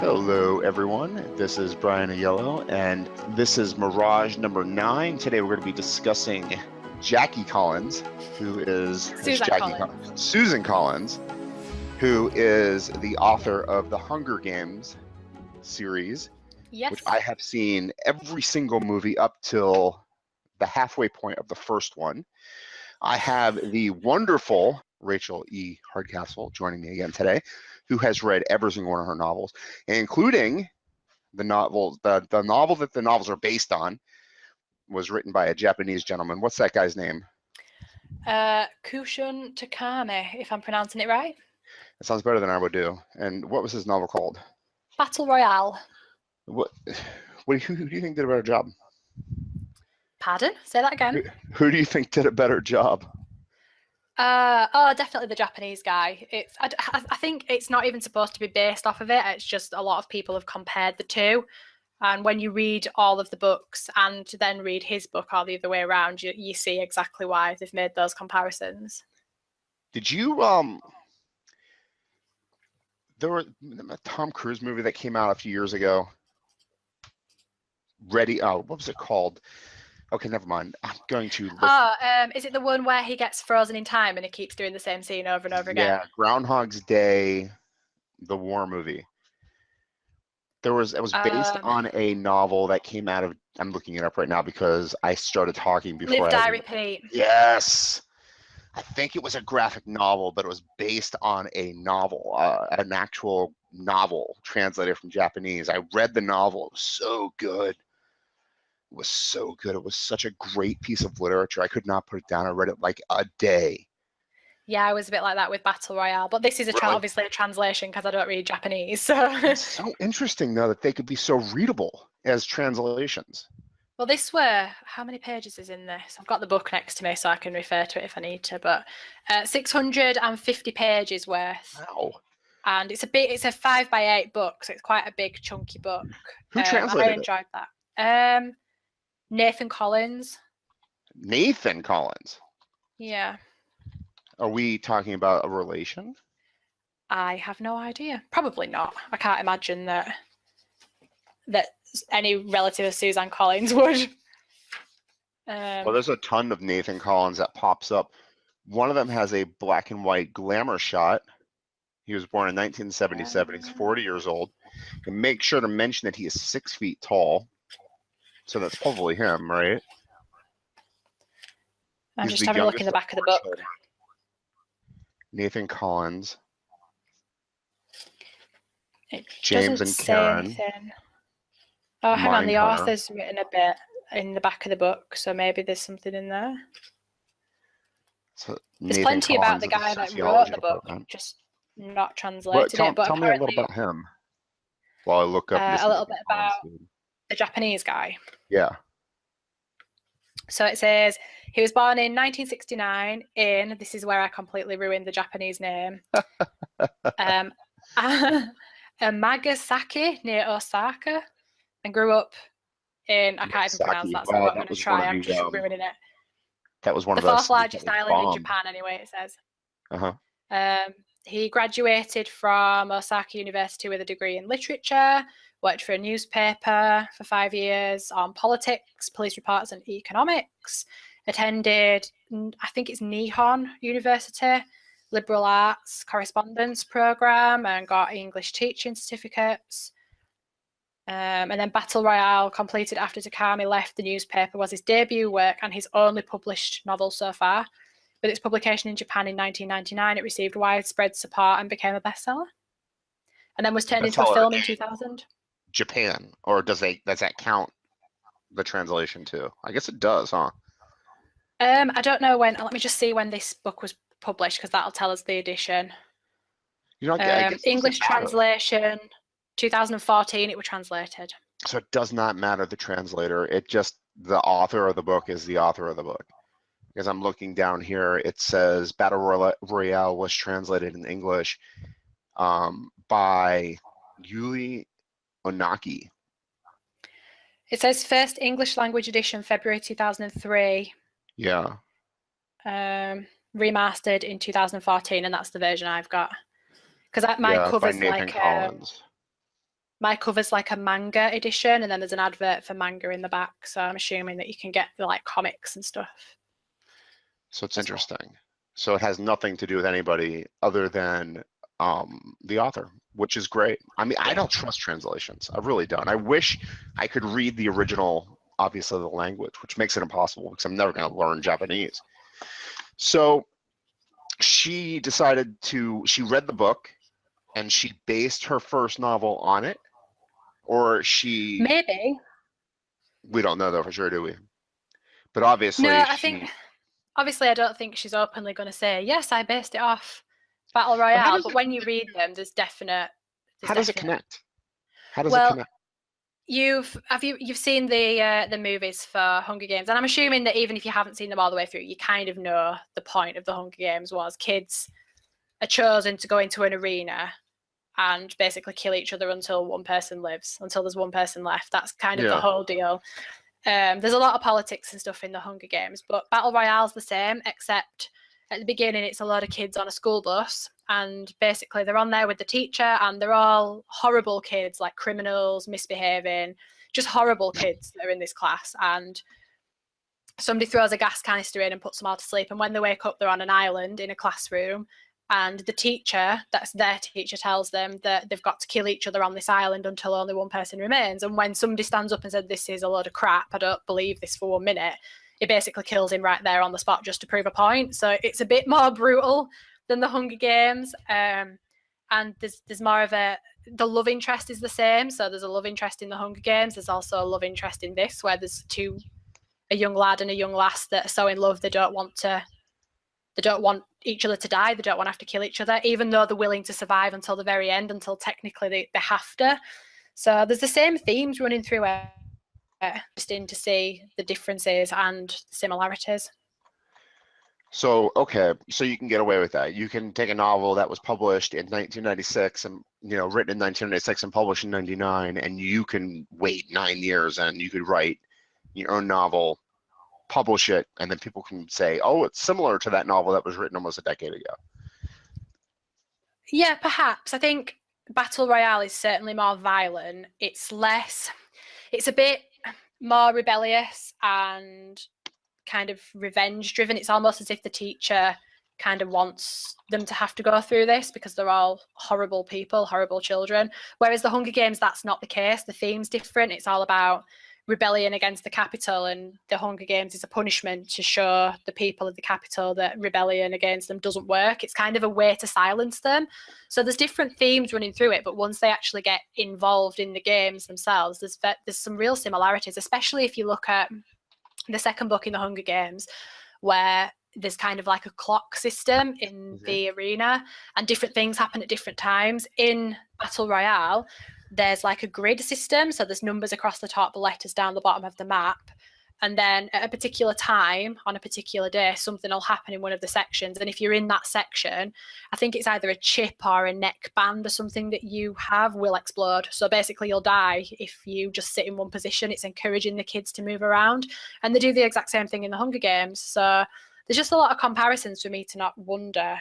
Hello, everyone. This is Brian Aiello, and this is Mirage number 9. Today we're going to be discussing Jackie Collins, who is Susan Collins, who is the author of the Hunger Games series, which I have seen every single movie up till the halfway point of the first one. I have the wonderful Rachel E. Hardcastle joining me again today, who has read every single one of her novels, including the novel, the novel that the novels are based on was written by a Japanese gentleman. What's that guy's name? Kushun Takami, if I'm pronouncing it right. It sounds better than I would do. And what was his novel called? Battle Royale. Who do you think did a better job? Pardon? Say that again. Who do you think did a better job? Definitely the Japanese guy. I think it's not even supposed to be based off of it. It's just a lot of people have compared the two. And when you read all of the books and then read his book or the other way around, you see exactly why they've made those comparisons. Did you, there was a Tom Cruise movie that came out a few years ago. What was it called? Okay, never mind. I'm going to look. Is it the one where he gets frozen in time and he keeps doing the same scene over and over again? Yeah, Groundhog's Day, the war movie. It was based on a novel that came out of, I'm looking it up right now because I started talking before. Live, Die, Repeat. Yes. I think it was a graphic novel, but it was based on a novel, an actual novel translated from Japanese. I read the novel. It was so good. It was so good. It was such a great piece of literature. I could not put it down. I read it like a day. Yeah, I was a bit like that with Battle Royale, but this is obviously a translation because I don't read Japanese. So it's so interesting though that they could be so readable as translations. Well, how many pages is in this? I've got the book next to me so I can refer to it if I need to, but 650 pages worth. Wow. And it's a 5x8 book, so it's quite a big chunky book. Who translated I enjoyed that. Nathan Collins. Nathan Collins? Yeah. Are we talking about a relation? I have no idea. Probably not. I can't imagine that any relative of Suzanne Collins would. Well, there's a ton of Nathan Collins that pops up. One of them has a black and white glamour shot. He was born in 1977. He's 40 years old. And make sure to mention that he is 6 feet tall. So that's probably him, right? I'm just having a look in the back of the book. Nathan Collins. James and Karen. Oh, hang on. The author's written a bit in the back of the book, so maybe there's something in there. So there's plenty about the guy that wrote the book, just not translated it. But tell me a little about him while I look up a little bit about the Japanese guy. Yeah. So it says he was born in 1969 in, this is where I completely ruined the Japanese name, Amagasaki near Osaka, and grew up in, I can't even pronounce that, so I'm not going to try, I'm just ruining it. That was one of the fourth largest island in Japan, anyway, it says. He graduated from Osaka University with a degree in literature, worked for a newspaper for 5 years on politics, police reports, and economics. Attended, I think it's Nihon University, liberal arts correspondence program, and got English teaching certificates. And then Battle Royale, completed after Takami left the newspaper, was his debut work and his only published novel so far. With its publication in Japan in 1999, it received widespread support and became a bestseller. And then was turned into a film in 2000. Japan, or does that count the translation too? I guess it does, huh? I don't know when. Let me just see when this book was published, because that'll tell us the edition. English translation, 2014. It was translated. So it does not matter the translator. It just the author of the book is the author of the book. Because I'm looking down here, it says Battle Royale was translated in English by Yuli Onaki. It says first English language edition, February 2003. Yeah. Remastered in 2014, and that's the version I've got. Because my cover's Nathan like Collins. my cover's like a manga edition, and then there's an advert for manga in the back. So I'm assuming that you can get the like comics and stuff. So it's interesting. So it has nothing to do with anybody other than the author, which is great. I mean, I don't trust translations. I really don't. I wish I could read the original, obviously, the language, which makes it impossible because I'm never going to learn Japanese. So she read the book and she based her first novel on it, or Maybe. We don't know though for sure, do we? But obviously, no, obviously, I don't think she's openly going to say, yes, I based it off Battle Royale. But when you read them, there's definite. How does it connect? How does it connect? You've seen the movies for Hunger Games, and I'm assuming that even if you haven't seen them all the way through, you kind of know the point of the Hunger Games was kids are chosen to go into an arena and basically kill each other until one person lives, until there's one person left. That's kind of the whole deal. There's a lot of politics and stuff in the Hunger Games, but Battle Royale's the same, except at the beginning it's a lot of kids on a school bus, and basically they're on there with the teacher, and they're all horrible kids, like criminals, misbehaving, just horrible kids that are in this class. And somebody throws a gas canister in and puts them all to sleep, and when they wake up, they're on an island in a classroom, and the teacher, that's their teacher, tells them that they've got to kill each other on this island until only one person remains. And when somebody stands up and said, this is a load of crap, I don't believe this for 1 minute, it basically kills him right there on the spot just to prove a point. So it's a bit more brutal than the Hunger Games. And there's more of the love interest is the same. So there's a love interest in the Hunger Games. There's also a love interest in this, where there's a young lad and a young lass that are so in love they don't want each other to die. They don't want to have to kill each other, even though they're willing to survive until the very end, until technically they have to. So there's the same themes running through it. Interesting to see the differences and similarities. So, okay, so you can get away with that. You can take a novel that was published in 1996 and, written in 1996 and published in 99, and you can wait 9 years and you could write your own novel, publish it, and then people can say, oh, it's similar to that novel that was written almost a decade ago. Yeah, perhaps. I think Battle Royale is certainly more violent. It's a bit more rebellious and kind of revenge driven. It's almost as if the teacher kind of wants them to have to go through this because they're all horrible people, horrible children. Whereas the Hunger Games, that's not the case. The theme's different. It's all about rebellion against the capital, and the Hunger Games is a punishment to show the people of the capital that rebellion against them doesn't work. It's kind of a way to silence them. So there's different themes running through it, but once they actually get involved in the games themselves, there's some real similarities, especially if you look at the second book in the Hunger Games, where there's kind of like a clock system in the arena and different things happen at different times. In Battle Royale, there's like a grid system, so there's numbers across the top, letters down the bottom of the map, and then at a particular time on a particular day something will happen in one of the sections, and if you're in that section, I think it's either a chip or a neck band or something that you have will explode. So basically you'll die if you just sit in one position. It's encouraging the kids to move around, and they do the exact same thing in the Hunger Games. So there's just a lot of comparisons for me to not wonder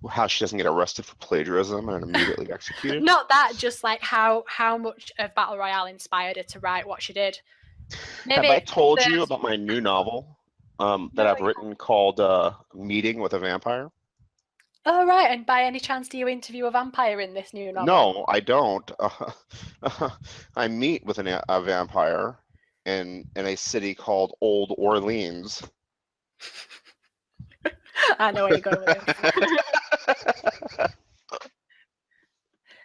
how she doesn't get arrested for plagiarism and immediately executed. Not that, just like how much of Battle Royale inspired her to write what she did. Maybe have I told you about my new novel that I've written called Meeting with a Vampire? Oh, right. And by any chance do you interview a vampire in this new novel? No, I don't. I meet with a vampire in a city called Old Orleans. I know where you're going with this.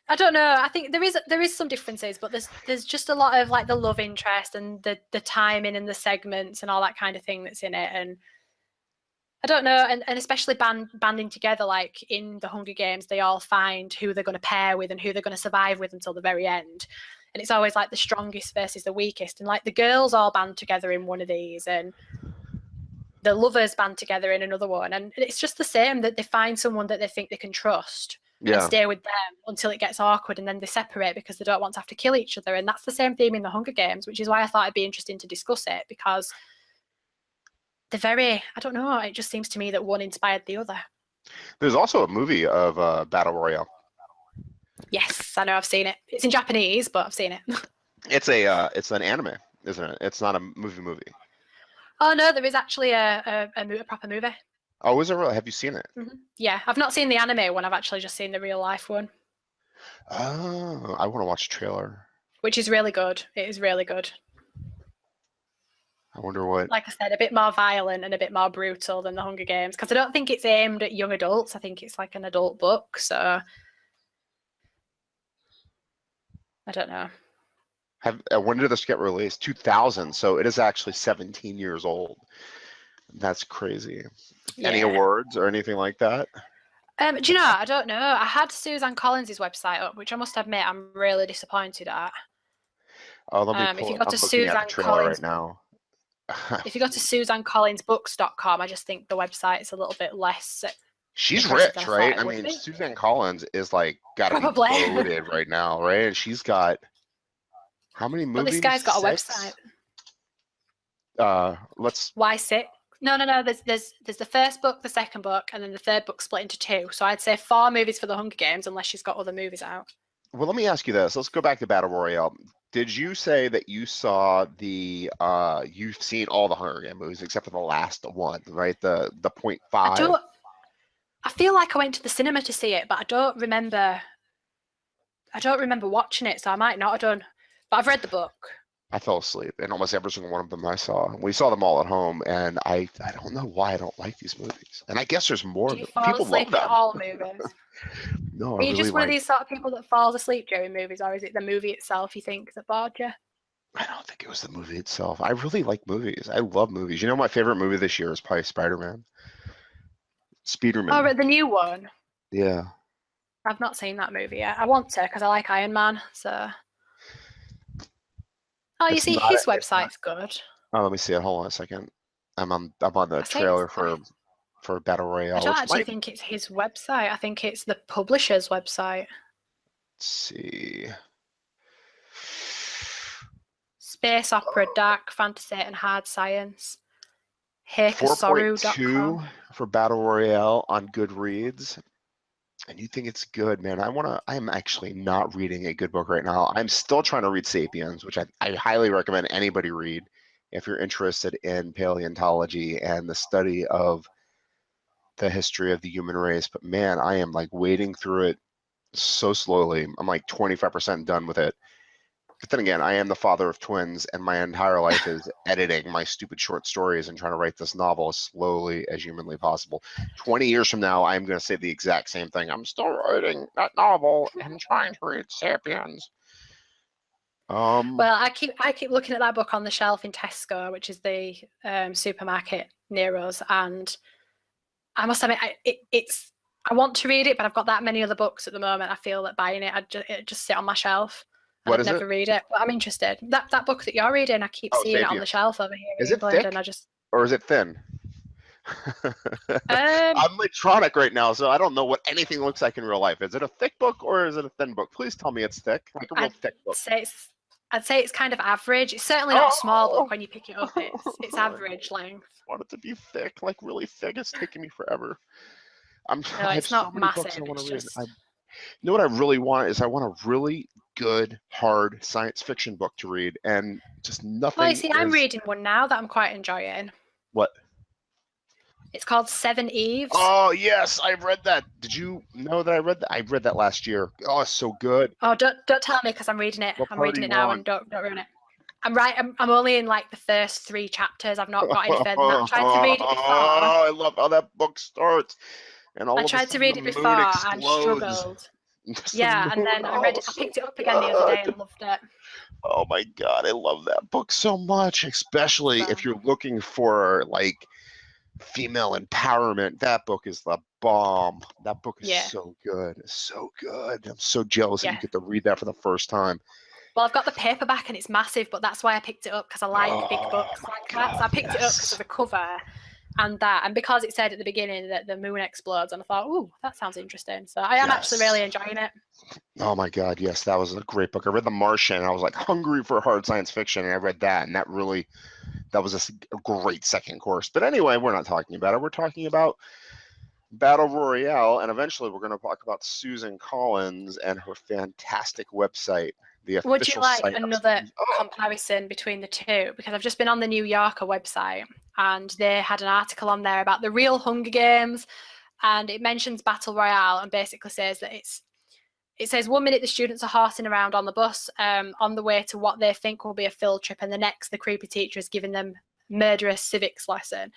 I don't know. I think there is some differences, but there's just a lot of like the love interest and the timing and the segments and all that kind of thing that's in it. And I don't know, and especially banding together, like in the Hunger Games, they all find who they're going to pair with and who they're going to survive with until the very end. And it's always like the strongest versus the weakest. And like the girls all band together in one of these, and the lovers band together in another one. And it's just the same, that they find someone that they think they can trust and stay with them until it gets awkward, and then they separate because they don't want to have to kill each other. And that's the same theme in the Hunger Games, which is why I thought it'd be interesting to discuss it, because they're very, I don't know, it just seems to me that one inspired the other. There's also a movie of Battle Royale. Yes, I know. I've seen it. It's in Japanese, but I've seen it. It's an anime, isn't it? It's not a movie. Oh no, there is actually a proper movie. Oh, is it really? Have you seen it? Yeah, I've not seen the anime one. I've actually just seen the real life one. Oh, I want to watch the trailer. Which is really good. It is really good. I wonder what. Like I said, a bit more violent and a bit more brutal than the Hunger Games, because I don't think it's aimed at young adults. I think it's like an adult book. So I don't know. When did this get released? 2000. So it is actually 17 years old. That's crazy. Yeah. Any awards or anything like that? Do you know? I don't know. I had Suzanne Collins' website up, which I must admit I'm really disappointed at. Oh, let me pull. If you go to I'm Suzanne looking at the trailer Collins right now. If you go to SuzanneCollinsBooks.com, I just think the website is a little bit less. She's rich, right? I mean, Suzanne Collins is like got to be loaded right now, right? And she's got how many movies? But this guy's got a website. Why 6? No. There's the first book, the second book, and then the third book split into 2. So I'd say 4 movies for the Hunger Games, unless she's got other movies out. Well, let me ask you this. Let's go back to Battle Royale. Did you say that you saw you've seen all the Hunger Games movies except for the last one, right? The 0.5. I feel like I went to the cinema to see it, but I don't remember watching it, so I might not have done. But I've read the book. I fell asleep in almost every single one of them I saw. We saw them all at home, and I don't know why I don't like these movies. And I guess there's more. Do you fall asleep at all movies? No, Are you just one of these sort of people that falls asleep during movies, or is it the movie itself you think that bored you? I don't think it was the movie itself. I really like movies. I love movies. You know, my favorite movie this year is probably Spider-Man. Spider-Man. Oh, the new one? Yeah. I've not seen that movie yet. I want to because I like Iron Man, so... Oh, you see, his website's good. Oh, let me see it. Hold on a second. I'm on the trailer for Battle Royale. I don't actually think it's his website. I think it's the publisher's website. Let's see. Space opera, dark fantasy, and hard science. Hardcastle.com. 4.2 for Battle Royale on Goodreads. And you think it's good, man. I'm actually not reading a good book right now. I'm still trying to read Sapiens, which I highly recommend anybody read if you're interested in paleontology and the study of the history of the human race. But man, I am like wading through it so slowly. I'm like 25% done with it. But then again, I am the father of twins, and my entire life is editing my stupid short stories and trying to write this novel as slowly as humanly possible. 20 years from now, I'm going to say the exact same thing. I'm still writing that novel and trying to read Sapiens. Well, I keep looking at that book on the shelf in Tesco, which is the supermarket near us, and I must admit, I want to read it, but I've got that many other books at the moment. I feel that buying it, it just sit on my shelf. I'd never read it, but I'm interested. That book that you're reading, I keep seeing it on the shelf over here in England, and or is it thin? I'm electronic right now, so I don't know what anything looks like in real life. Is it a thick book or is it a thin book? Please tell me it's thick, like a real thick book. I'd say it's kind of average. It's certainly not a small book when you pick it up. It's average length. I want it to be thick, like really thick. It's taking me forever. It's not massive. You know what I really want is I want a really good, hard science fiction book to read, and just nothing. Well, you see, I'm reading one now that I'm quite enjoying. What? It's called 7 Eves. Oh, yes, I've read that. Did you know that I read that? I read that last year. Oh, it's so good. Oh, don't tell me because I'm reading it. I'm reading it now, and don't ruin it. I'm only in like the first 3 chapters. I've not got any further than that. I tried to read it before. Oh, I love how that book starts. And I tried to read it before and struggled. Yeah, and then I picked it up again the other day and loved it. Oh my God, I love that book so much, especially if you're looking for like female empowerment. That book is the bomb. That book is so good. It's so good. I'm so jealous that you get to read that for the first time. Well, I've got the paperback and it's massive, but that's why I picked it up, because I like big books like that. So I picked it up because of the cover and because it said at the beginning that the moon explodes, and I thought, ooh, that sounds interesting. So I am actually really enjoying it. Oh my God, yes, that was a great book. I read The Martian, and I was like hungry for hard science fiction, and I read that, and that was a great second course. But anyway, we're not talking about it. We're talking about Battle Royale, and eventually we're going to talk about Suzanne Collins and her fantastic website, the Would you official like site another of comparison between the two? Because I've just been on the New Yorker website and they had an article on there about the real Hunger Games, and it mentions Battle Royale and basically says that it says 1 minute the students are horsing around on the bus on the way to what they think will be a field trip, and the next the creepy teacher is giving them murderous civics lesson.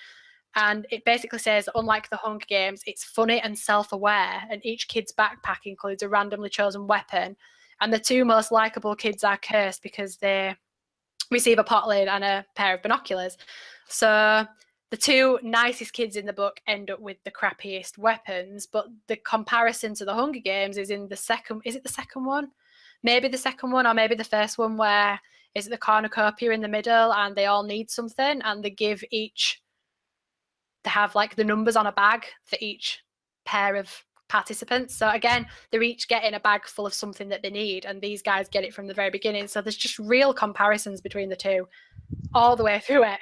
And it basically says, unlike the Hunger Games, it's funny and self-aware, and each kid's backpack includes a randomly chosen weapon. And the two most likable kids are cursed because they receive a pot lid and a pair of binoculars. So the two nicest kids in the book end up with the crappiest weapons. But the comparison to the Hunger Games is in the second. Is it the second one? Maybe the second one, or maybe the first one, where is it the cornucopia in the middle and they all need something and they give each. They have like the numbers on a bag for each pair of participants. So again, they're each getting a bag full of something that they need, and these guys get it from the very beginning. So there's just real comparisons between the two all the way through it.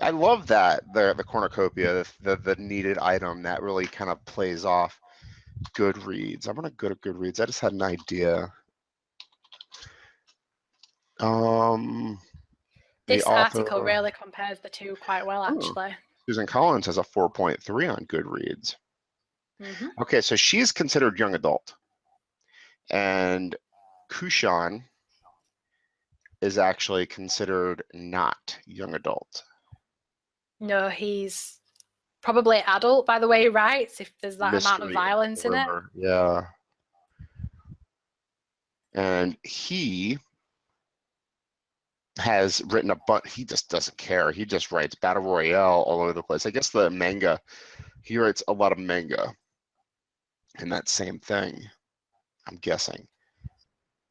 I love that, the cornucopia, the needed item that really kind of plays off Goodreads. I'm going to go to Goodreads. I just had an idea. This article really compares the two quite well, actually. Suzanne Collins has a 4.3 on Goodreads. Mm-hmm. Okay, so she's considered young adult. And Kushan is actually considered not young adult. No, he's probably adult by the way he writes, if there's that amount of violence in it. Yeah. And he has written a bunch. He just doesn't care. He just writes Battle Royale all over the place. I guess the manga, he writes a lot of manga. And that same thing, I'm guessing.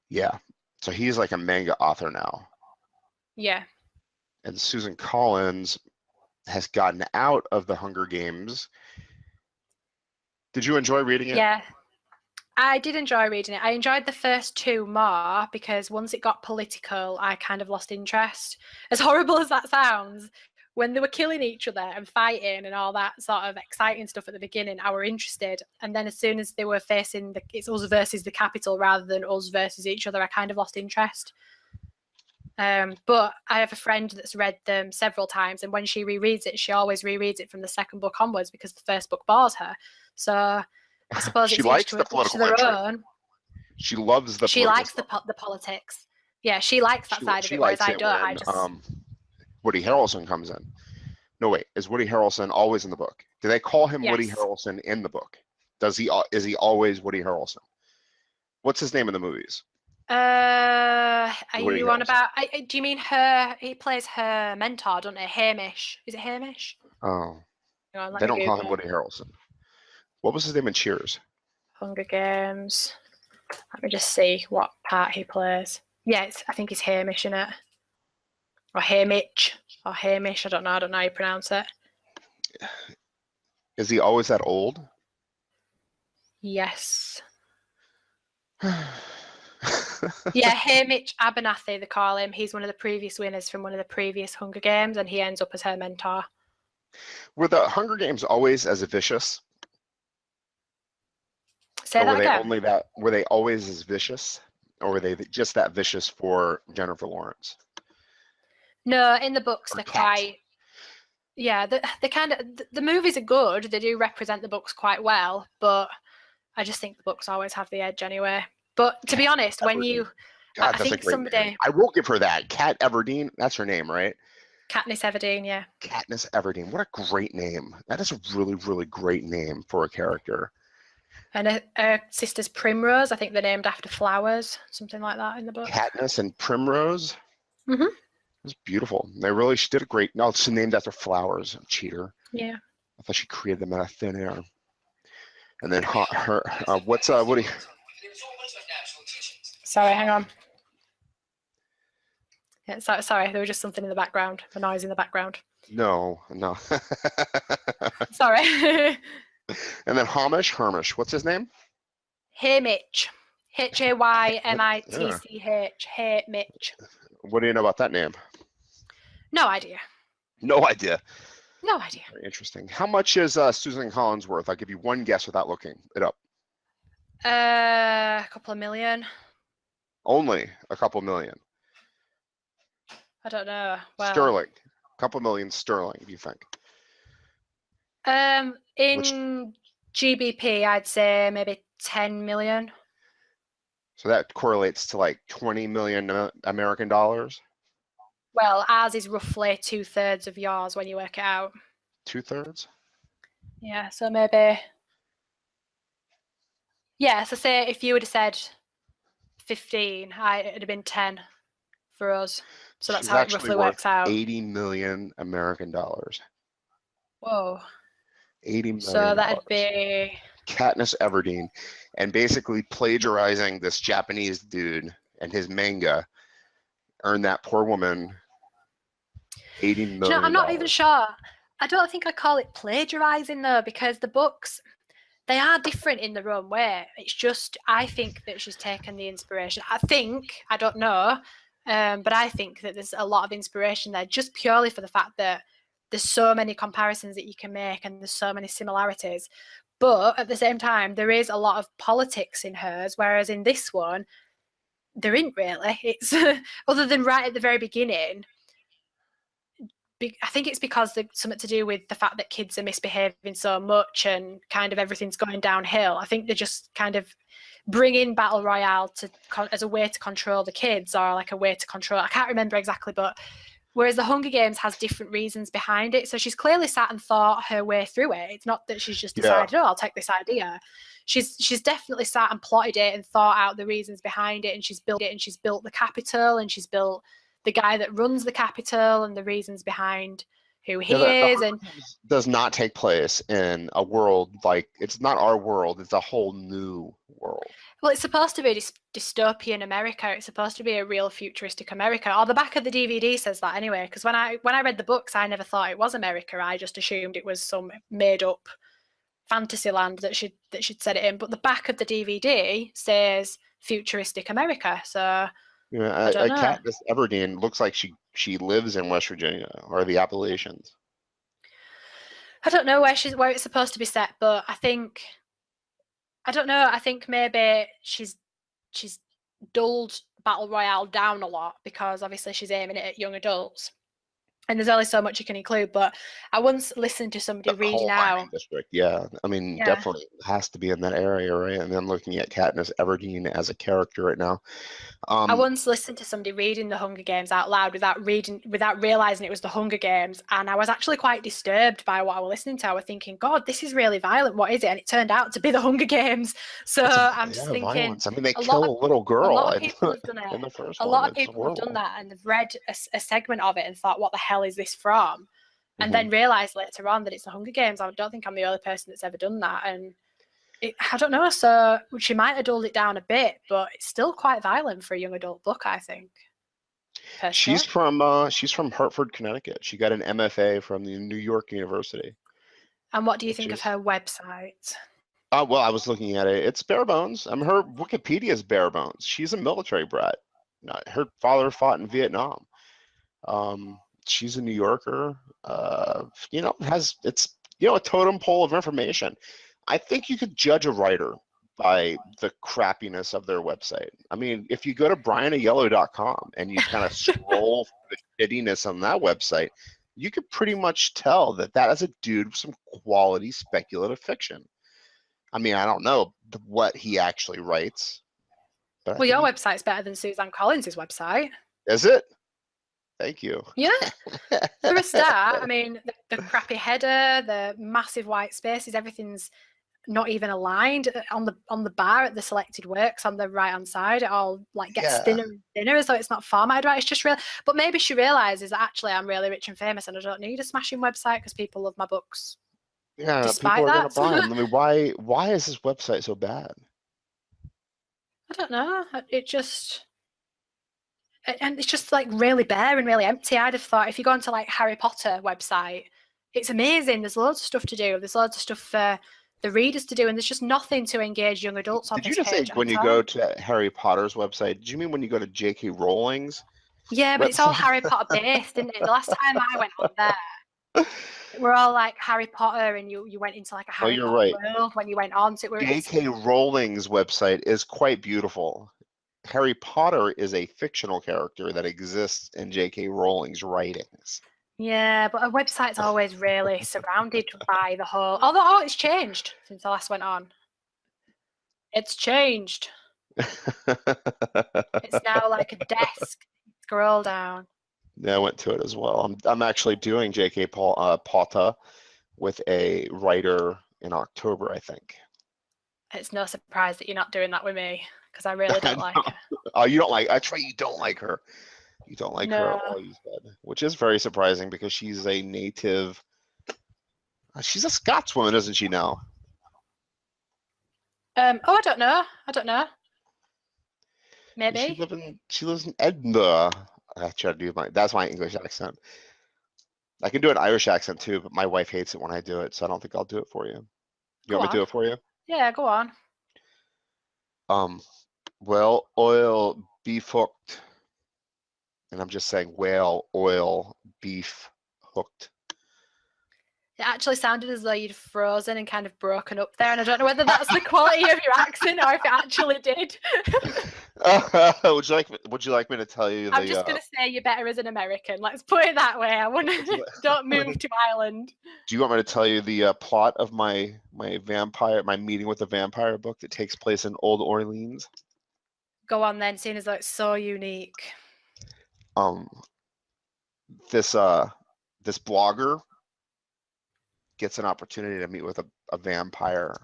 Yeah. So he's like a manga author now. Yeah. And Suzanne Collins has gotten out of the Hunger Games. Did you enjoy reading it? Yeah, I did enjoy reading it. I enjoyed the first two more because once it got political, I kind of lost interest. As horrible as that sounds, when they were killing each other and fighting and all that sort of exciting stuff at the beginning, I were interested. And then as soon as they were facing it's us versus the capital rather than us versus each other, I kind of lost interest. But I have a friend that's read them several times, and when she rereads it, she always rereads it from the second book onwards because the first book bores her. So I suppose she it's likes each the to their own. She loves the. She likes the politics. Yeah, she likes that side of it, whereas I don't. I just. Woody Harrelson comes in. No, wait. Is Woody Harrelson always in the book? Do they call him Woody Harrelson in the book? Is he always Woody Harrelson? What's his name in the movies? Are you on about? Do you mean her? He plays her mentor, doesn't he? Hamish. Is it Hamish? Oh. They don't call him Woody Harrelson. What was his name in Cheers? Hunger Games. Let me just see what part he plays. Yeah, I think it's Hamish in it. Or Hamish. Or Hamish. I don't know how you pronounce it. Is he always that old? Yes. Yeah, Hamish Abernathy, they call him. He's one of the previous winners from one of the previous Hunger Games, and he ends up as her mentor. Were the Hunger Games always as vicious? Say that again. Were they always as vicious, or were they just that vicious for Jennifer Lawrence? No, in the books they're quite. Yeah, the movies are good. They do represent the books quite well, but I just think the books always have the edge anyway. But to be honest, when you, God, I think somebody, I will give her that. Kat Everdeen, that's her name, right? Katniss Everdeen, yeah. Katniss Everdeen, what a great name. That is a really, really great name for a character. And her sister's Primrose. I think they're named after flowers, something like that in the book. Katniss and Primrose. Mm-hmm. It's beautiful. She did a great. No, it's named after flowers. Cheater. Yeah. I thought she created them out of thin air. And then what's what do you? Sorry, hang on. Yeah, sorry, there was just something in the background, a noise in the background. No. Sorry. And then Hamish, what's his name? Hamish. Haymitch. Hamish. What do you know about that name? No idea. No idea. No idea. Very interesting. How much is Susan Collins worth? I'll give you one guess without looking it up. A couple of million. Only a couple million. I don't know. Well, sterling. A couple million sterling, do you think? In GBP, I'd say maybe 10 million. So that correlates to like 20 million American dollars? Well, ours is roughly 2/3 of yours when you work it out. 2/3? Yeah, so maybe. Yeah, so say if you would have said 15, it'd have been 10 for us. So that's how it roughly works out. 80 million American dollars. Whoa. 80 million. So that'd be Katniss Everdeen, and basically plagiarizing this Japanese dude and his manga earned that poor woman 80 million. You know, I'm not even sure. I don't think I call it plagiarizing though, because the books, they are different in their own way. It's just, I think that she's taken the inspiration. I don't know, but I think that there's a lot of inspiration there just purely for the fact that there's so many comparisons that you can make and there's so many similarities. But at the same time, there is a lot of politics in hers, whereas in this one, there isn't really. It's other than right at the very beginning. I think it's because there's something to do with the fact that kids are misbehaving so much and kind of everything's going downhill. I think they just kind of bring in Battle Royale as a way to control the kids, or like a way to control, I can't remember exactly, but whereas the Hunger Games has different reasons behind it. So she's clearly sat and thought her way through it. It's not that she's just decided, oh, I'll take this idea. She's definitely sat and plotted it and thought out the reasons behind it, and she's built it, and she's built the Capitol, and she's built the guy that runs the Capitol and the reasons behind who he is. And does not take place in a world like, it's not our world, it's a whole new world. Well, it's supposed to be dystopian America. It's supposed to be a real futuristic America. Or the back of the DVD says that anyway, because when I read the books, I never thought it was America. I just assumed it was some made up fantasy land that she'd set it in. But the back of the DVD says futuristic America. So yeah, Katniss Everdeen looks like she lives in West Virginia or the Appalachians. I don't know where it's supposed to be set, but I don't know. I think maybe she's dulled Battle Royale down a lot because obviously she's aiming it at young adults. And there's only so much you can include, but I once listened to somebody reading out. District, yeah. I mean, definitely has to be in that area, right? And then looking at Katniss Everdeen as a character right now. I once listened to somebody reading the Hunger Games out loud without realizing it was the Hunger Games, and I was actually quite disturbed by what I was listening to. I was thinking, God, this is really violent. What is it? And it turned out to be the Hunger Games. So I'm just thinking, violence. I mean, they kill a little girl. A lot of people have done it. In the first a lot of people have done that, and they've read a segment of it and thought, what the hell is this from? And then realised later on that it's the Hunger Games. I don't think I'm the only person that's ever done that. And I don't know, so she might have dulled it down a bit, but it's still quite violent for a young adult book, I think. Personally. She's from Hartford, Connecticut. She got an MFA from the New York University. And what do you think of her website? Well, I was looking at it. It's bare bones. I mean, her Wikipedia is bare bones. She's a military brat. Her father fought in Vietnam. She's a New Yorker. It's a totem pole of information. I think you could judge a writer by the crappiness of their website. I mean, if you go to brianayellow.com and you kind of scroll through the shittiness on that website, you could pretty much tell that is a dude with some quality speculative fiction. I mean, I don't know what he actually writes. But well, your website's better than Suzanne Collins' website. Is it? Thank you. Yeah. For a start, I mean, the crappy header, the massive white spaces, everything's not even aligned on the bar at the selected works on the right hand side. It all like gets thinner and thinner, so it's not formatted right. It's just real. But maybe she realizes that actually I'm really rich and famous and I don't need a smashing website because people love my books. Yeah, people are gonna buy them. I mean, why is this website so bad? I don't know. And it's just like really bare and really empty. I'd have thought if you go onto like Harry Potter website, it's amazing. There's loads of stuff to do. There's loads of stuff for the readers to do, and there's just nothing to engage young adults on. Did you just say when you go to Harry Potter's website? Did you mean when you go to J.K. Rowling's? Yeah, but it's all Harry Potter based, isn't it? The last time I went on there, We're all like Harry Potter, and you went into like a Oh, Harry you're Potter right. world when you went on. So it's J.K. Rowling's website is quite beautiful. Harry Potter is a fictional character that exists in J.K. Rowling's writings. yeah, but a website's always really surrounded by the whole. Although it's changed since I last went on. It's changed. It's now like a desk. Scroll down. Yeah, I went to it as well. I'm actually doing J.K. Potter with a writer in October, I think. It's no surprise that you're not doing that with me because I really don't like her. Oh, you don't like? That's right. You don't like her. You don't like her No. at all. You said, which is very surprising because she's a native. She's a Scotswoman, isn't she now? Oh, I don't know. I don't know. She Maybe. lives in Edinburgh. I try to do that's my English accent. I can do an Irish accent too, but my wife hates it when I do it, so I don't think I'll do it for you. You Go want me to on. do it for you? Yeah, go on. Well, oil, beef hooked. And I'm just saying whale, oil, beef hooked. It actually sounded as though you'd frozen and kind of broken up there, and I don't know whether that's the quality of your accent or if it actually did. Would you like me to tell you the? I'm just gonna say you're better as an American. Let's put it that way. I wouldn't. Don't move to Ireland. Do you want me to tell you the plot of my meeting with the vampire book that takes place in Old Orleans? Go on then, seeing as though it's so unique. This blogger gets an opportunity to meet with a vampire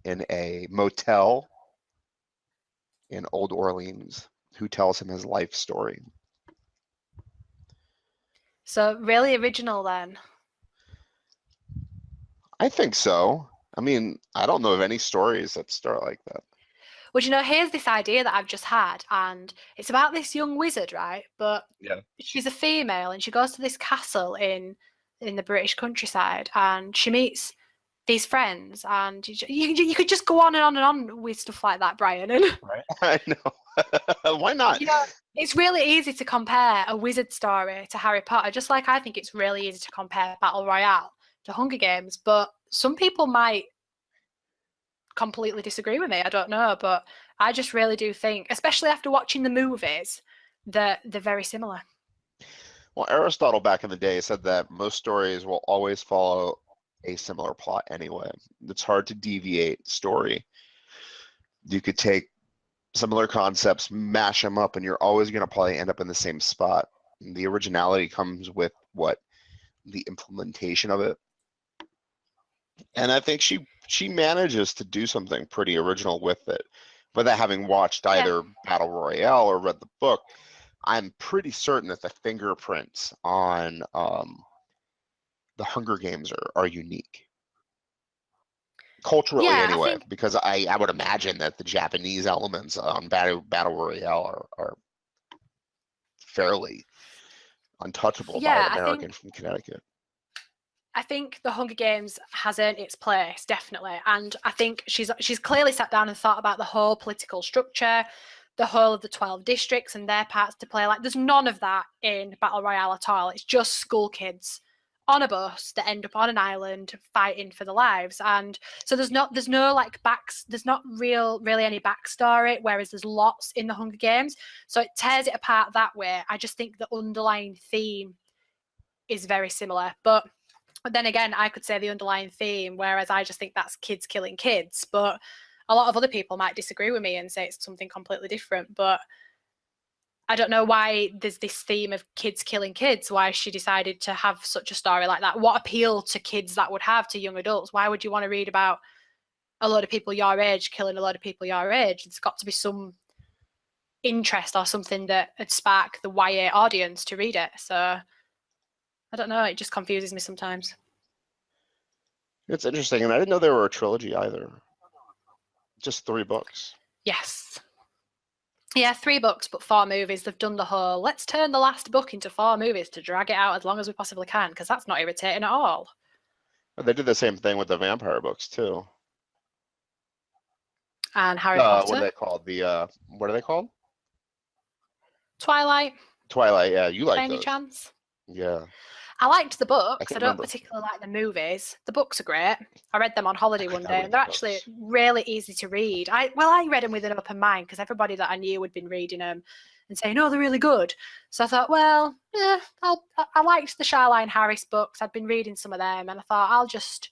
in a motel in Old Orleans who tells him his life story. So really original then. I think so. I mean, I don't know of any stories that start like that. Well, you know, here's this idea that I've just had, and it's about this young wizard, right? But yeah, she's a female, and she goes to this castle in the British countryside, and she meets these friends, and you could just go on and on and on with stuff like that, Brian. And right? I know. Why not? you know, it's really easy to compare a wizard story to Harry Potter, just like I think it's really easy to compare Battle Royale to Hunger Games. But some people might completely disagree with me. I don't know, but I just really do think, especially after watching the movies, that they're very similar. Well, Aristotle back in the day said that most stories will always follow a similar plot anyway. It's hard to deviate story. You could take similar concepts, mash them up, and you're always going to probably end up in the same spot. And the originality comes with the implementation of it. And I think she manages to do something pretty original with it. Without having watched either Battle Royale or read the book, I'm pretty certain that the fingerprints on the Hunger Games are unique. Culturally, anyway, because I would imagine that the Japanese elements on Battle Royale are fairly untouchable by an American from Connecticut. I think the Hunger Games has earned its place, definitely. And I think she's clearly sat down and thought about the whole political structure, the whole of the 12 districts and their parts to play. Like, there's none of that in Battle Royale at all. It's just school kids on a bus that end up on an island fighting for their lives. And so there's not really any backstory, whereas there's lots in the Hunger Games. So it tears it apart that way. I just think the underlying theme is very similar. But then again, I could say the underlying theme, whereas I just think that's kids killing kids. But a lot of other people might disagree with me and say it's something completely different. But I don't know why there's this theme of kids killing kids, why she decided to have such a story like that. What appeal to kids that would have to young adults? Why would you want to read about a lot of people your age killing a lot of people your age? It's got to be some interest or something that would spark the YA audience to read it. So I don't know. It just confuses me sometimes. It's interesting, and I didn't know there were a trilogy either. Just 3 books. Yes. Yeah, 3 books, but 4 movies. They've done the whole, let's turn the last book into 4 movies to drag it out as long as we possibly can, because that's not irritating at all. They did the same thing with the vampire books, too. And Harry Potter. What are they called? What are they called? Twilight. Twilight, yeah. You like By any those. chance? Yeah. I liked the books. I can't don't remember. particularly like the movies. The books are great. I read them on holiday one day, read and they're the actually books. really easy to read. I read them with an open mind because everybody that I knew had been reading them and saying, "Oh, they're really good." So I thought, well, yeah, I liked the Charlene Harris books. I'd been reading some of them, and I thought I'll just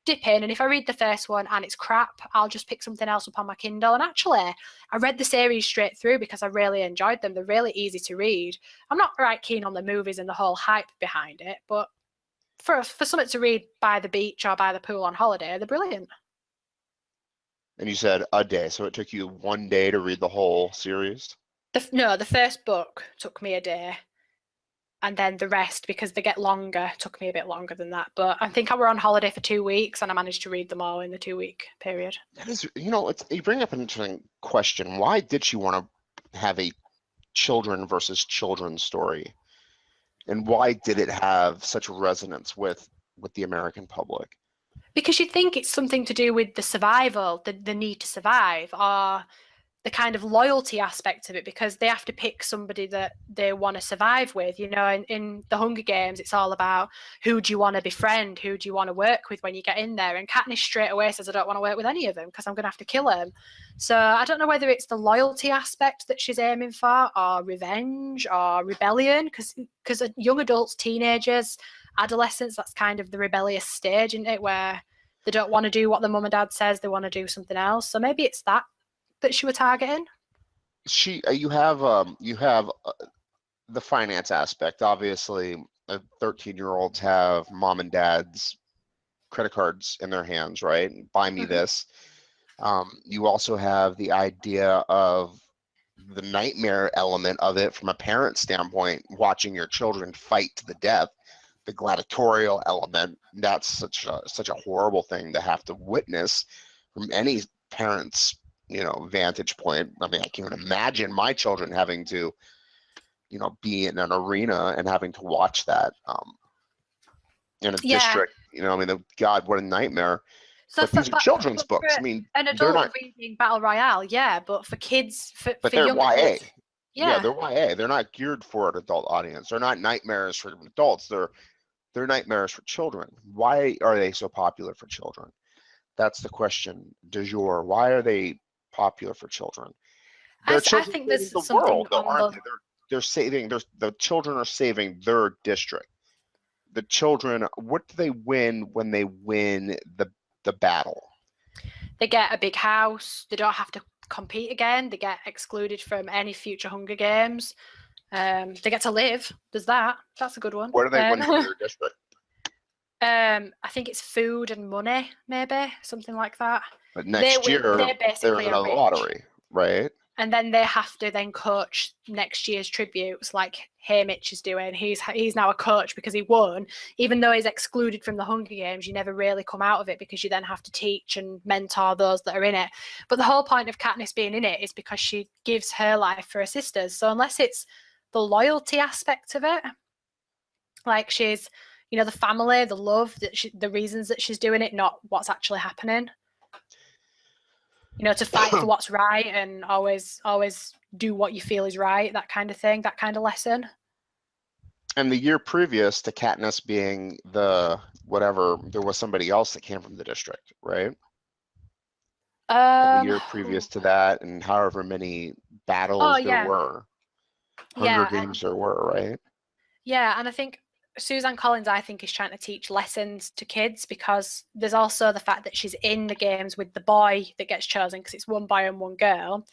dip in, and if I read the first one and it's crap, I'll just pick something else up on my Kindle. And actually, I read the series straight through because I really enjoyed them. They're really easy to read. I'm not right keen on the movies and the whole hype behind it, but for something to read by the beach or by the pool on holiday, they're brilliant. And you said a day, so it took you one day to read the whole series? The first book took me a day, and then the rest, because they get longer, took me a bit longer than that. But I think I were on holiday for 2 weeks, and I managed to read them all in the 2-week period. That is, you bring up an interesting question. Why did she want to have a children versus children story? And why did it have such resonance with the American public? Because you think it's something to do with the survival, the need to survive, or the kind of loyalty aspect of it, because they have to pick somebody that they want to survive with. In the Hunger Games, it's all about who do you want to befriend, who do you want to work with when you get in there. And Katniss straight away says, I don't want to work with any of them because I'm going to have to kill them. So I don't know whether it's the loyalty aspect that she's aiming for, or revenge, or rebellion, because young adults, teenagers, adolescents, that's kind of the rebellious stage, isn't it, where they don't want to do what the mum and dad says, they want to do something else. So maybe it's that she were targeting. You have the finance aspect. Obviously, 13-year-olds have mom and dad's credit cards in their hands, right? Buy me this. You also have the idea of the nightmare element of it from a parent standpoint, watching your children fight to the death. The gladiatorial element, that's such a horrible thing to have to witness from any parent's vantage point. I mean, I can't imagine my children having to be in an arena and having to watch that in a district. I mean, God, what a nightmare. So but these are children's books. I mean, an adult reading Battle Royale, yeah, but for kids, for they're young YA. adults, Yeah, they're YA. They're not geared for an adult audience. They're not nightmares for adults. They're nightmares for children. Why are they so popular for children? That's the question du jour. Why are they popular for children? I think there's the something world, aren't they? They're saving. The children are saving their district. The children, what do they win when they win the battle? They get a big house. They don't have to compete again. They get excluded from any future Hunger Games. They get to live. There's that. That's a good one. What do they win for their district? I think it's food and money, maybe something like that. But next year, there's another lottery, right? And then they have to then coach next year's tributes, like Haymitch is doing. He's now a coach because he won, even though he's excluded from the Hunger Games. You never really come out of it because you then have to teach and mentor those that are in it. But the whole point of Katniss being in it is because she gives her life for her sisters. So unless it's the loyalty aspect of it, like she's, the family, the love, the reasons that she's doing it, not what's actually happening. To fight for what's right and always do what you feel is right, that kind of thing, that kind of lesson. And the year previous to Katniss being the whatever, there was somebody else that came from the district, right? The year previous to that, and however many battles there were, Hunger Games there were, right? Yeah, and I think Suzanne Collins, I think, is trying to teach lessons to kids, because there's also the fact that she's in the games with the boy that gets chosen, because it's one boy and one girl.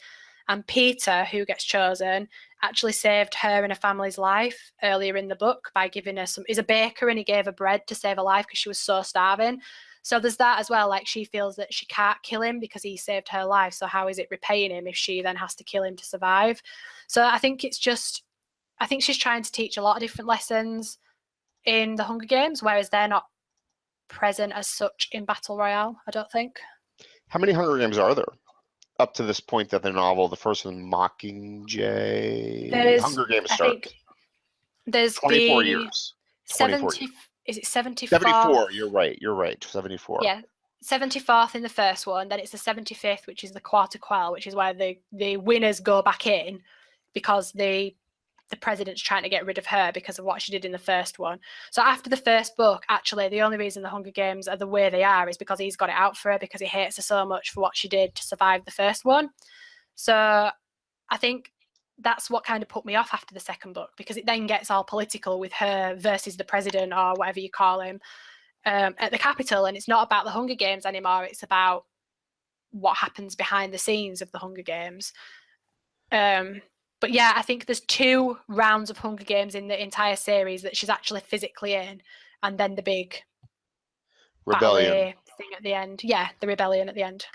And Peter, who gets chosen, actually saved her and her family's life earlier in the book by giving her he's a baker, and he gave her bread to save her life because she was so starving. So there's that as well. Like, she feels that she can't kill him because he saved her life. So how is it repaying him if she then has to kill him to survive? So I think she's trying to teach a lot of different lessons in the Hunger Games, whereas they're not present as such in Battle Royale, I don't think. How many Hunger Games are there up to this point that the novel, the first one, Mockingjay, Hunger Games starts? There's 24 years. 70 years. Is it 74? 74, you're right, 74. Yeah, 74th in the first one, then it's the 75th, which is the quarter quell, which is where the winners go back in because they the president's trying to get rid of her because of what she did in the first one. So after the first book, actually, the only reason the Hunger Games are the way they are is because he's got it out for her, because he hates her so much for what she did to survive the first one. So I think that's what kind of put me off after the second book, because it then gets all political with her versus the president, or whatever you call him, at the Capitol. And it's not about the Hunger Games anymore. It's about what happens behind the scenes of the Hunger Games. But yeah, I think there's 2 rounds of Hunger Games in the entire series that she's actually physically in, and then the big Rebellion thing at the end. Yeah, the rebellion at the end.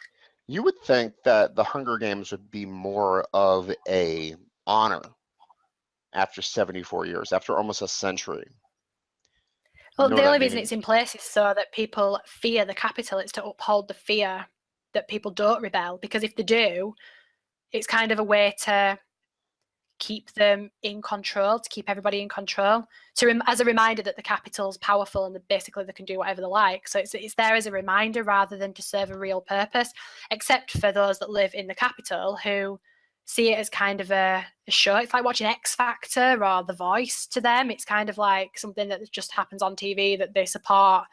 You would think that the Hunger Games would be more of a honor after 74 years, after almost a century. Well, the only reason it's in place is so that people fear the Capitol. It's to uphold the fear that people don't rebel, because if they do, it's kind of a way to keep them in control, to keep everybody in control, as a reminder that the Capitol's powerful and basically they can do whatever they like. So it's there as a reminder rather than to serve a real purpose, except for those that live in the Capitol who see it as kind of a show. It's like watching X Factor or The Voice to them. It's kind of like something that just happens on TV, that they support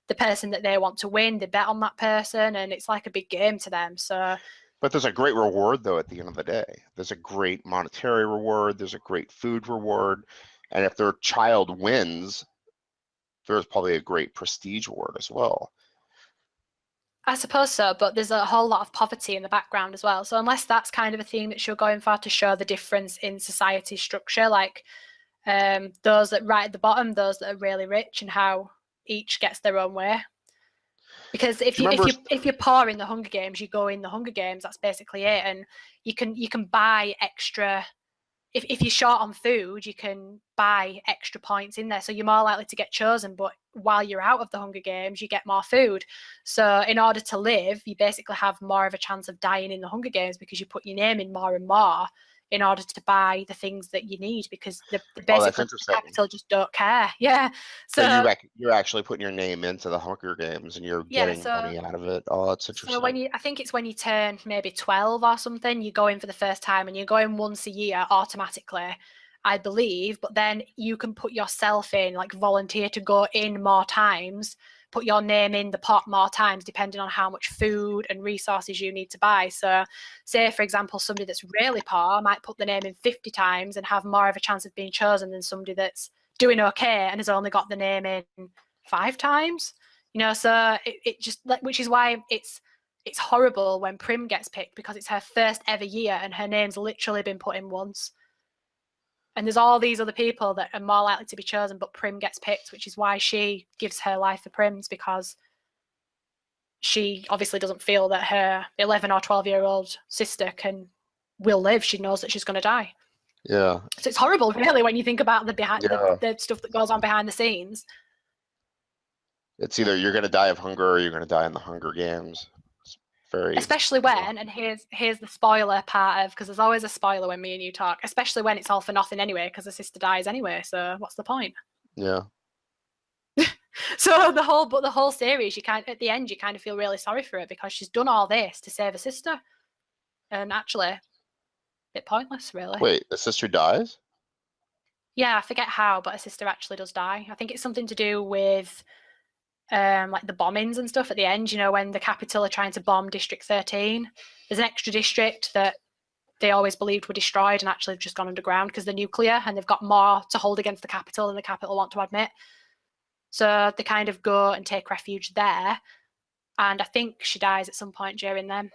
the person that they want to win, they bet on that person, and it's like a big game to them. So but there's a great reward, though, at the end of the day. There's a great monetary reward. There's a great food reward. And if their child wins, there's probably a great prestige reward as well. I suppose so, but there's a whole lot of poverty in the background as well. So unless that's kind of a theme that you're going for, to show the difference in society structure, like those that right at the bottom, those that are really rich, and how each gets their own way. Because if you're poor in the Hunger Games, you go in the Hunger Games. That's basically it, and you can buy extra. If you're short on food, you can buy extra points in there, so you're more likely to get chosen. But while you're out of the Hunger Games, you get more food. So in order to live, you basically have more of a chance of dying in the Hunger Games, because you put your name in more and more in order to buy the things that you need, because the basically the Capitol just don't care. Yeah. So you're actually putting your name into the Hunger Games and you're getting money out of it. Oh, that's interesting. So I think it's when you turn maybe 12 or something, you go in for the first time, and you go in once a year automatically, I believe. But then you can put yourself in, like volunteer to go in more times, put your name in the pot more times, depending on how much food and resources you need to buy. So say, for example, somebody that's really poor might put the name in 50 times and have more of a chance of being chosen than somebody that's doing okay and has only got the name in 5 times. So it just, which is why it's horrible when Prim gets picked, because it's her first ever year and her name's literally been put in once. And there's all these other people that are more likely to be chosen, but Prim gets picked, which is why she gives her life for Prim's, because she obviously doesn't feel that her 11 or 12-year-old sister will live. She knows that she's going to die. Yeah. So it's horrible, really, when you think about the stuff that goes on behind the scenes. It's either you're going to die of hunger or you're going to die in the Hunger Games. Especially when, and here's the spoiler part of, because there's always a spoiler when me and you talk, especially when it's all for nothing anyway, because the sister dies anyway, so what's the point? Yeah. So the whole series, at the end you kind of feel really sorry for her, because she's done all this to save her sister, and actually a bit pointless, really. Wait, the sister dies? Yeah, I forget how, but her sister actually does die. I think it's something to do with like the bombings and stuff at the end, when the Capitol are trying to bomb District 13. There's an extra district that they always believed were destroyed and actually have just gone underground because they're nuclear, and they've got more to hold against the Capitol than the Capitol want to admit. So they kind of go and take refuge there, and I think she dies at some point during them,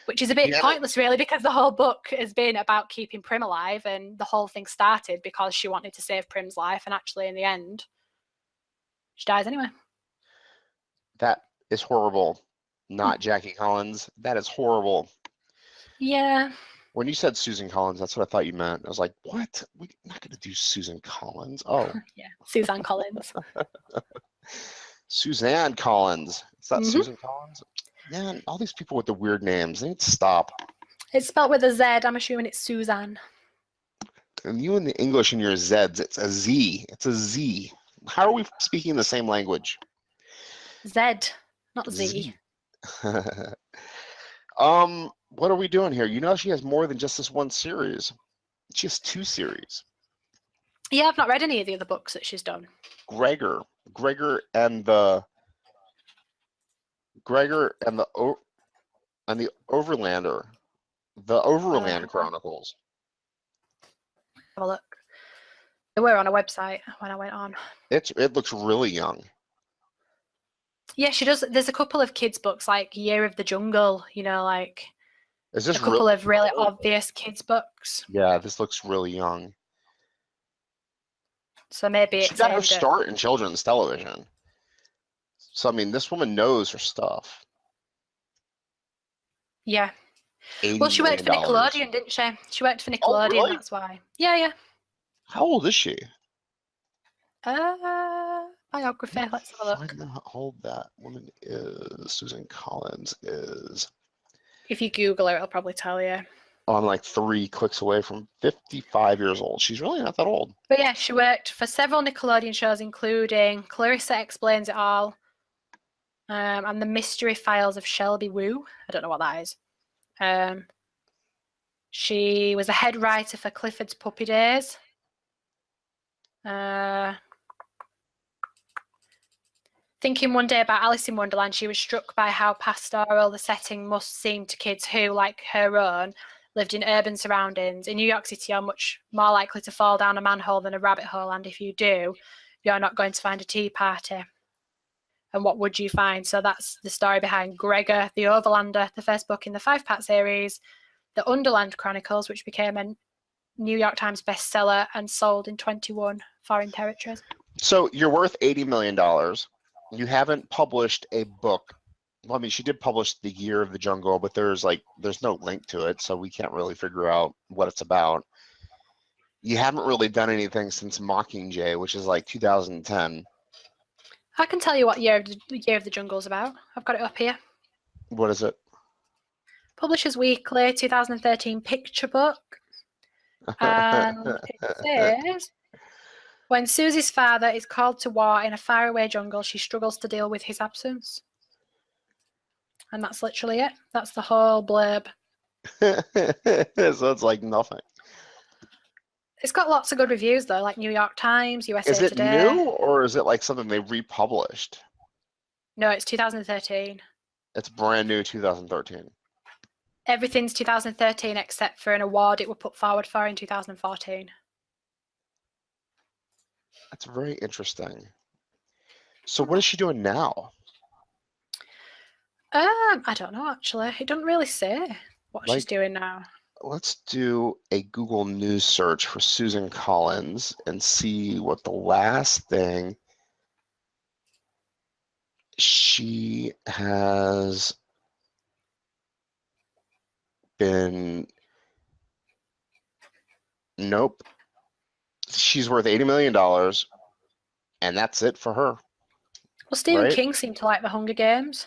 which is a bit pointless, really, because the whole book has been about keeping Prim alive, and the whole thing started because she wanted to save Prim's life, and actually in the end she dies anyway. That is horrible. Not Jackie Collins. That is horrible. Yeah. When you said Suzanne Collins, that's what I thought you meant. I was like, what? We're not going to do Suzanne Collins. Oh. Yeah, Suzanne Collins. Suzanne Collins. Is that Suzanne Collins? Man, all these people with the weird names, they need to stop. It's spelled with a Z. I'm assuming it's Suzanne. And you in the English in your Zs, it's a Z. It's a Z. How are we speaking the same language? Z, not Z. What are we doing here? She has more than just this one series. She has 2 series. Yeah, I've not read any of the other books that she's done. Gregor and the Overlander, the Overland Chronicles. Have a look. They were on a website when I went on. It looks really young. Yeah, she does. There's a couple of kids' books like Year of the Jungle, you know, like Is this a couple of really obvious kids' books. Yeah, this looks really young. So maybe She it's got her aimed at... start in children's television. So, I mean, this woman knows her stuff. Yeah. $80 Well, she worked for million. Nickelodeon, didn't she? She worked for Nickelodeon, really? that's why. Yeah. How old is she? Biography, let's have a look. Find out how old that woman is. Suzanne Collins is. If you Google her, it'll probably tell you. I'm like 3 clicks away from 55 years old. She's really not that old. But yeah, she worked for several Nickelodeon shows, including Clarissa Explains It All, and The Mystery Files of Shelby Woo. I don't know what that is. She was a head writer for Clifford's Puppy Days. Thinking one day about Alice in Wonderland, she was struck by how pastoral the setting must seem to kids who, like her own, lived in urban surroundings. In New York City, you're much more likely to fall down a manhole than a rabbit hole, and if you do, you're not going to find a tea party. And what would you find? So that's the story behind Gregor the Overlander, the first book in the 5-part series, the Underland Chronicles, which became a New York Times bestseller and sold in 21 foreign territories. So you're worth $80 million. You haven't published a book. Well, I mean, she did publish The Year of the Jungle, but there's no link to it, so we can't really figure out what it's about. You haven't really done anything since Mockingjay, which is like 2010. I can tell you what Year of the Jungle is about. I've got it up here. What is it? Publishers Weekly, 2013 picture book. And it says, when Susie's father is called to war in a faraway jungle, she struggles to deal with his absence. And that's literally it. That's the whole blurb. So it's like nothing. It's got lots of good reviews, though, like New York Times, USA Is it Today. new, or is it like something they republished? No, it's 2013. It's brand new 2013. Everything's 2013 except for an award it was put forward for in 2014. That's very interesting. So what is she doing now? I don't know, actually. It doesn't really say what she's doing now. Let's do a Google News search for Suzanne Collins and see what the last thing she has been. Nope. She's worth $80 million, and that's it for her. Well, Stephen King seemed to like the Hunger Games.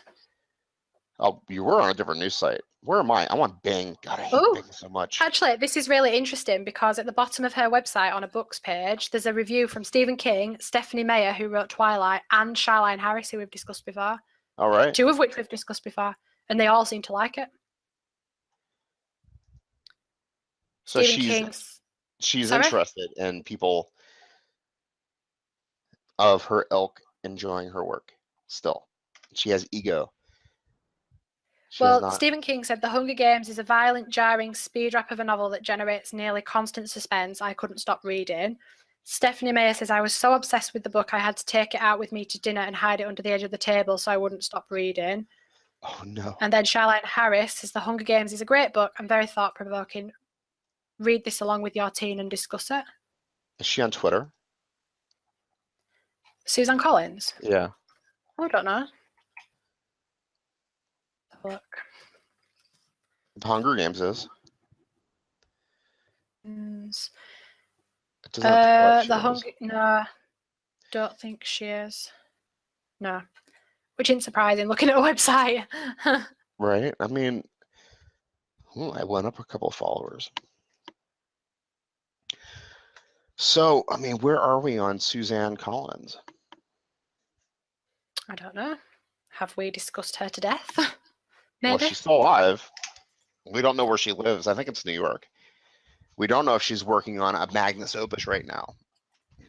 Oh, you were on a different news site. Where am I? I'm on Bing. God, I hate Bing so much. Actually, this is really interesting because at the bottom of her website on a books page, there's a review from Stephen King, Stephanie Meyer, who wrote Twilight, and Charlene Harris, who we've discussed before. All right. 2 of which we've discussed before, and they all seem to like it. So she's interested in people of her ilk enjoying her work still. She has ego. Stephen King said The Hunger Games is a violent, jarring speed wrap of a novel that generates nearly constant suspense. I couldn't stop reading. Stephanie Meyer says, I was so obsessed with the book, I had to take it out with me to dinner and hide it under the edge of the table so I wouldn't stop reading. Oh, no. And then Charlene Harris says, The Hunger Games is a great book and very thought-provoking. Read this along with your teen and discuss it. Is she on Twitter? Suzanne Collins? Yeah. I don't know. Look. The Hunger Games is. No, don't think she is. No, which isn't surprising looking at her website. Right. I mean, I went up a couple of followers. So, I mean, where are we on Suzanne Collins? I don't know. Have we discussed her to death? Maybe. Well, she's still alive. We don't know where she lives. I think it's New York. We don't know if she's working on a magnus opus right now.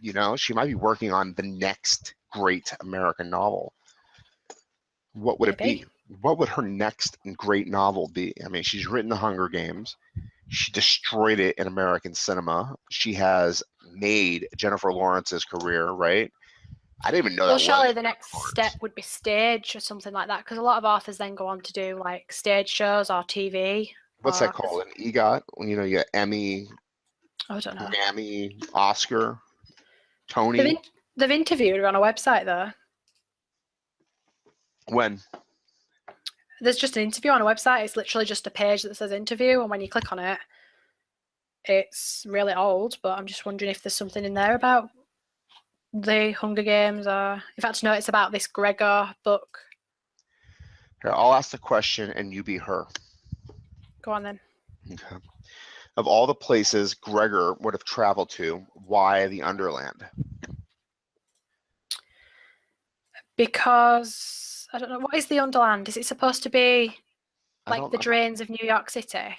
You know, she might be working on the next great American novel. What would it be? What would her next great novel be? I mean, she's written The Hunger Games. She destroyed it in American cinema. She has made Jennifer Lawrence's career, right? I didn't even know that. Well, surely the next step would be stage or something like that, because a lot of authors then go on to do like stage shows or TV. What's that called? An EGOT? You know, you get Emmy, I don't know. Grammy, Oscar, Tony. They've interviewed her on a website though. When? There's just an interview on a website. It's literally just a page that says interview, and when you click on it, it's really old. But I'm just wondering if there's something in there about the Hunger Games, or in fact, no, it's about this Gregor book. Here, I'll ask the question, and you be her. Go on then. Okay. Of all the places Gregor would have traveled to, why the Underland? Because I don't know, what is the Underland? Is it supposed to be like the drains of New York City?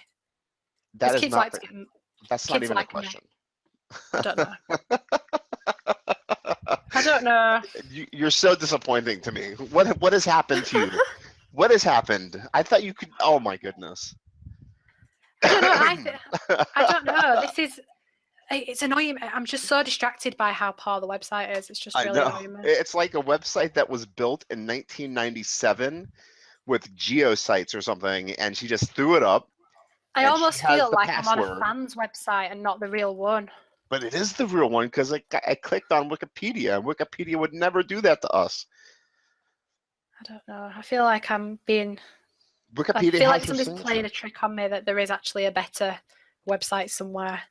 That is not. That's not even a question. I don't know. I don't know. You're so disappointing to me. What has happened to you? What has happened? I thought you could. Oh my goodness. I don't know. I don't know. It's annoying. I'm just so distracted by how poor the website is. It's just really annoying me. It's like a website that was built in 1997 with geosites or something, and she just threw it up. I almost feel like I'm on a fan's website and not the real one. But it is the real one because I clicked on Wikipedia, and Wikipedia would never do that to us. I don't know. I feel like I'm being... Wikipedia I feel like somebody's playing a trick on me, that there is actually a better website somewhere.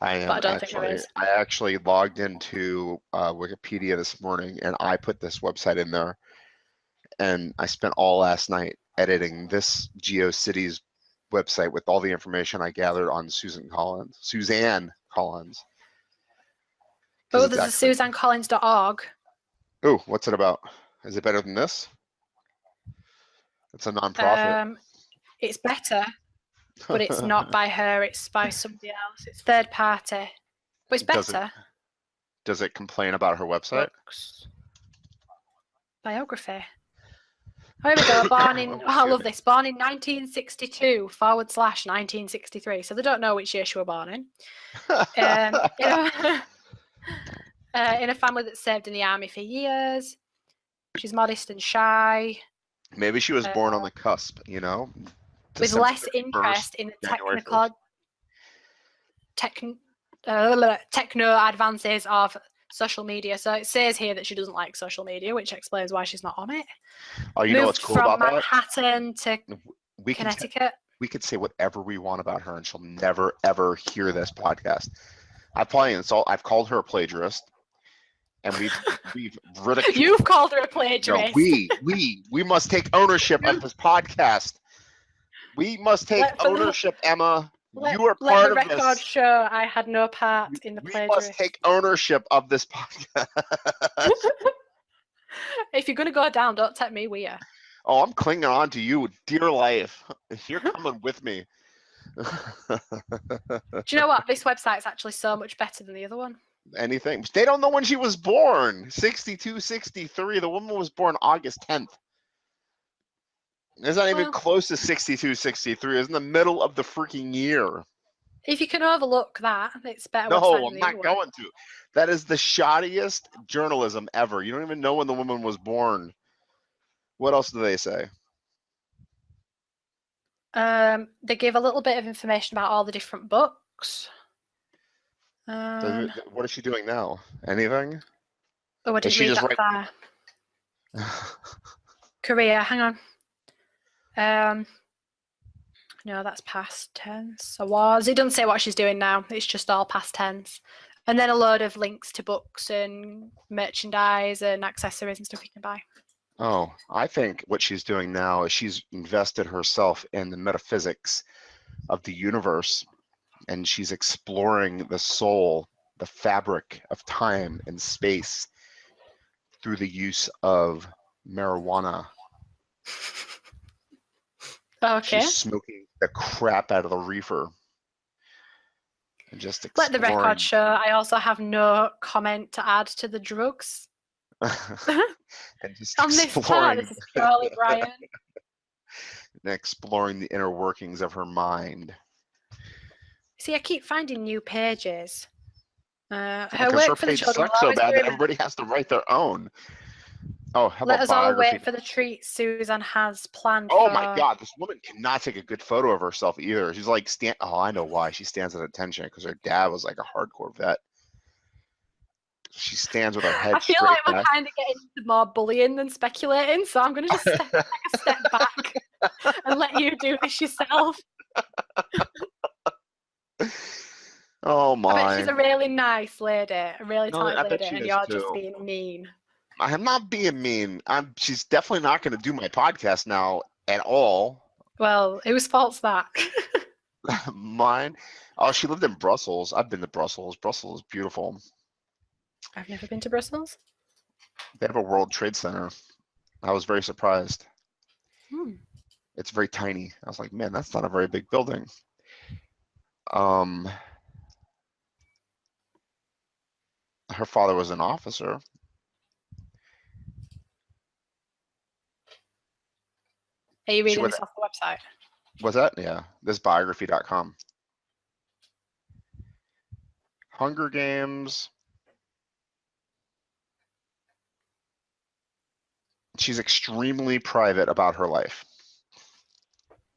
But I don't think there is. I actually logged into Wikipedia this morning, and I put this website in there. And I spent all last night editing this GeoCities website with all the information I gathered on Suzanne Collins. Oh, there's a SuzanneCollins.org. Oh, what's it about? Is it better than this? It's a non-profit. It's better, but it's not by her. It's by somebody else. It's third party, but it's better. Does it complain about her website? Books. Biography. Oh, here we go. Born in, I love this. Born in 1962/1963. So they don't know which year she was born in. In a family that served in the army for years. She's modest and shy. Maybe she was born on the cusp, you know? With less interest in the techno advances of social media. So it says here that she doesn't like social media, which explains why she's not on it. Oh, you know what's cool about that? Moved from Manhattan to Connecticut. We could say whatever we want about her, and she'll never, ever hear this podcast. I've called her a plagiarist. And we've ridiculed. You've called her a plagiarist. No, we must take ownership of this podcast. We must take ownership, Emma. You are part of this. Let the record show I had no part in the plagiarism. We must take ownership of this podcast. If you're going to go down, don't take me with you. Oh, I'm clinging on to you, dear life. You're coming with me. Do you know what? This website's actually so much better than the other one. Anything. They don't know when she was born. 62, 63. The woman was born August 10th. It's not even close to 62, 63. It's in the middle of the freaking year. If you can overlook that, it's better. No, I'm not going to. That is the shoddiest journalism ever. You don't even know when the woman was born. What else do they say? They give a little bit of information about all the different books. What is she doing now? Anything? Oh, I didn't read that far. Career, hang on. No, that's past tense. Awards. It doesn't say what she's doing now. It's just all past tense. And then a load of links to books and merchandise and accessories and stuff you can buy. Oh, I think what she's doing now is she's invested herself in the metaphysics of the universe. And she's exploring the soul, the fabric of time and space through the use of marijuana. Okay. She's smoking the crap out of the reefer. And just Let the exploring. record show, I also have no comment to add to the drugs. And just On this part, this is purely Brian. And exploring the inner workings of her mind. See, I keep finding new pages. Her Because her work for the page children sucks will so always bad be that everybody has to write their own. Oh, how Let about us all biography? wait for the treat Suzanne has planned Oh for... my God, this woman cannot take a good photo of herself either. She's like, oh, I know why. She stands at attention because her dad was like a hardcore vet. She stands with her head I feel straight like we're back. kind of getting into more bullying than speculating, so I'm going to just take a step back and let you do this yourself. Oh my! I bet she's a really nice lady, a really No, I talented bet lady, she and is you're too. just being mean. I'm not being mean. She's definitely not going to do my podcast now at all. Well, whose fault's that? Mine. Oh, she lived in Brussels. I've been to Brussels. Brussels is beautiful. I've never been to Brussels. They have a World Trade Center. I was very surprised. It's very tiny. I was like, man, that's not a very big building. Her father was an officer. Are you reading this off the website? Was that? Yeah. This biography.com. Hunger Games. She's extremely private about her life.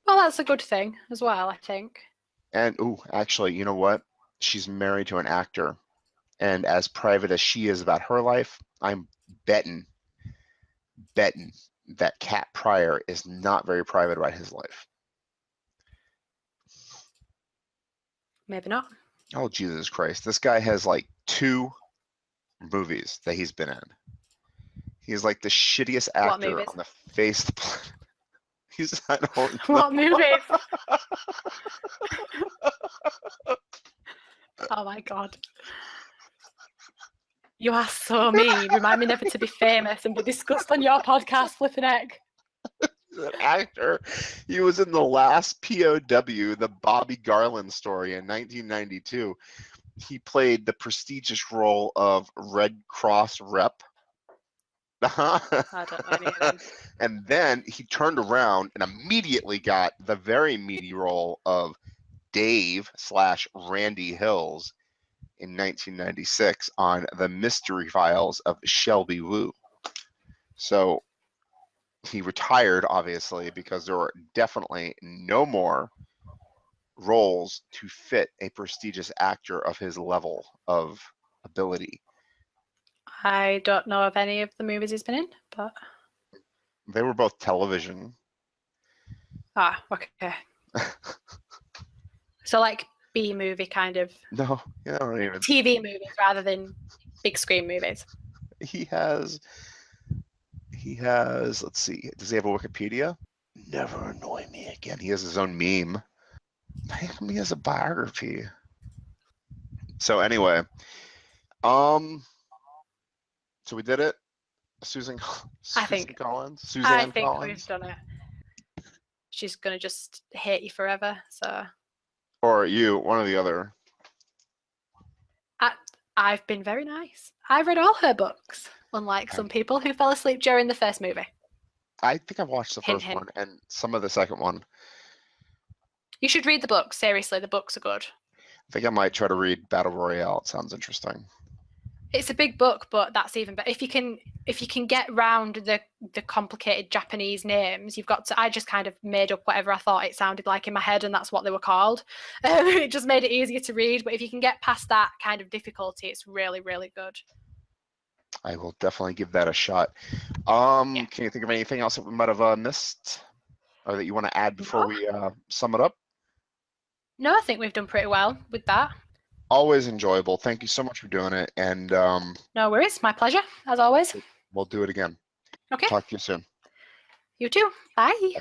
Well, that's a good thing as well, I think. And, actually, you know what? She's married to an actor. And as private as she is about her life, I'm betting that Cat Pryor is not very private about his life. Maybe not. Oh, Jesus Christ. This guy has like 2 movies that he's been in. He's like the shittiest actor on the face of the planet. I don't know. What movies? Oh my God. You are so mean. Remind me never to be famous and be discussed on your podcast, flipping egg. An actor. He was in the last POW, the Bobby Garland story in 1992. He played the prestigious role of Red Cross rep. I don't know any of them. And then he turned around and immediately got the very meaty role of Dave/Randy Hills in 1996 on The Mystery Files of Shelby Woo. So he retired, obviously, because there were definitely no more roles to fit a prestigious actor of his level of ability. I don't know of any of the movies he's been in, but... They were both television. Ah, okay. So like B-movie kind of... No, you don't even... TV movies rather than big screen movies. He has, let's see, does he have a Wikipedia? Never annoy me again. He has his own meme. How come he has a biography? So anyway, so we did it. Suzanne Collins. I think we've done it. She's gonna just hate you forever. So. Or you, one or the other. I've been very nice. I've read all her books, unlike some people who fell asleep during the first movie. I think I've watched the first one and some of the second one. You should read the books. Seriously, the books are good. I think I might try to read Battle Royale. It sounds interesting. It's a big book, but that's even better. If you can get round the complicated Japanese names, you've got to. I just kind of made up whatever I thought it sounded like in my head, and that's what they were called. It just made it easier to read. But if you can get past that kind of difficulty, it's really, really good. I will definitely give that a shot. Can you think of anything else that we might have missed, or that you want to add before we sum it up? No, I think we've done pretty well with that. Always enjoyable. Thank you so much for doing it. And no worries. My pleasure, as always. We'll do it again. Okay. Talk to you soon. You too. Bye.